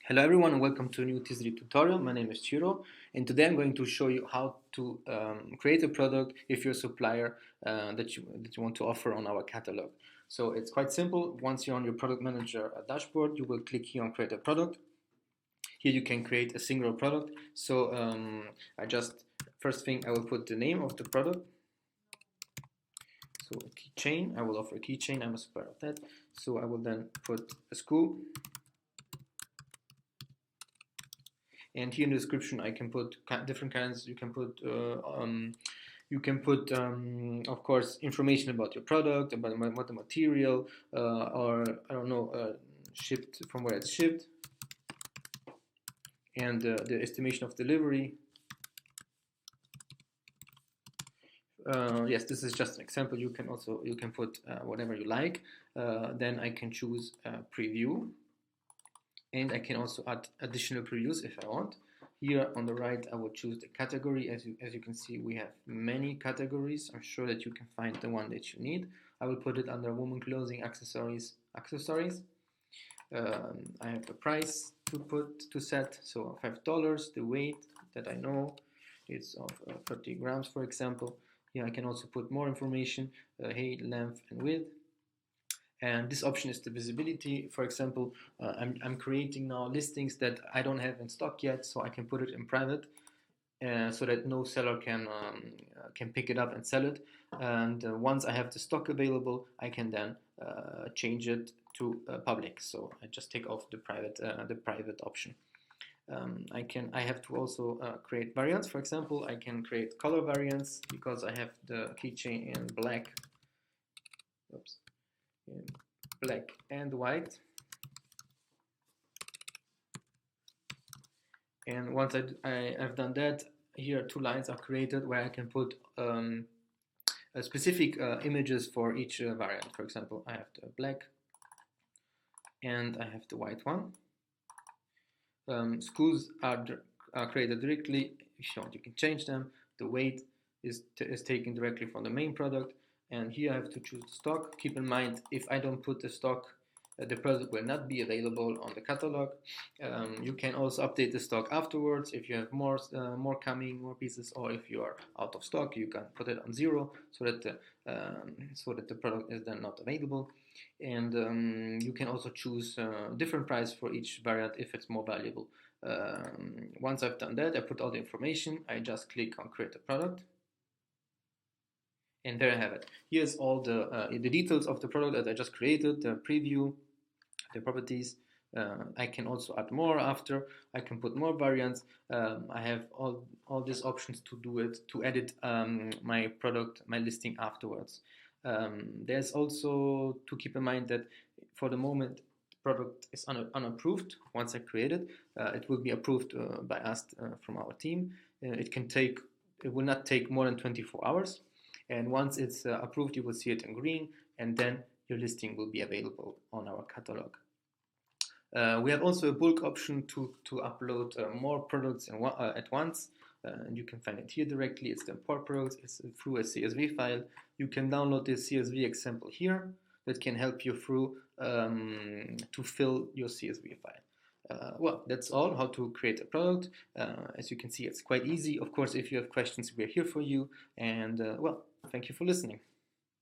Hello everyone and welcome to a new Teezily tutorial. My name is Chiro and today I'm going to show you how to create a product if you're a supplier that you want to offer on our catalog. So it's quite simple. Once you're on your product manager dashboard, you will click here on create a product. Here you can create a single product. So first thing I will put the name of the product. So a keychain, I will offer a keychain, I'm a supplier of that. So I will then put a school. And here in the description, I can put different kinds. You can put, of course, information about your product, about what the material, or I don't know, shipped from where it's shipped, and the estimation of delivery. Yes, this is just an example. You can put whatever you like. Then I can choose preview. And I can also add additional previews if I want. Here on the right, I will choose the category. As you can see, we have many categories. I'm sure that you can find the one that you need. I will put it under women clothing, accessories. I have the price to set, so $5. The weight that I know is of 30 grams, for example. Here I can also put more information, height, length, and width. And this option is the visibility. For example, I'm creating now listings that I don't have in stock yet, so I can put it in private so that no seller can pick it up and sell it. And once I have the stock available, I can then change it to public. So I just take off the private option. I have to also create variants. For example, I can create color variants because I have the keychain in black. Oops. In black and white, and once I've done that, here 2 lines are created where I can put specific images for each variant. For example, I have the black and I have the white one. Schools are created directly. If you want, you can change them. The weight is taken directly from the main product. And here I have to choose the stock. Keep in mind, if I don't put the stock, the product will not be available on the catalog. You can also update the stock afterwards if you have more coming, more pieces, or if you are out of stock, you can put it on 0 so that the product is then not available. And you can also choose different price for each variant if it's more valuable. Once I've done that, I put all the information. I just click on create a product. And there I have it. Here's all the details of the product that I just created, the preview, the properties. I can also add more after. I can put more variants. I have all these options to do it, to edit my product, my listing afterwards. There's also to keep in mind that for the moment, the product is unapproved. Once I create it, it will be approved by us from our team. It will not take more than 24 hours. And once it's approved, you will see it in green, and then your listing will be available on our catalog. We have also a bulk option to upload more products at once. And you can find it here directly. It's the import products. It's through a CSV file. You can download this CSV example here that can help you through to fill your CSV file. Well, that's all, how to create a product. As you can see, it's quite easy. Of course, if you have questions, we're here for you. And well, thank you for listening.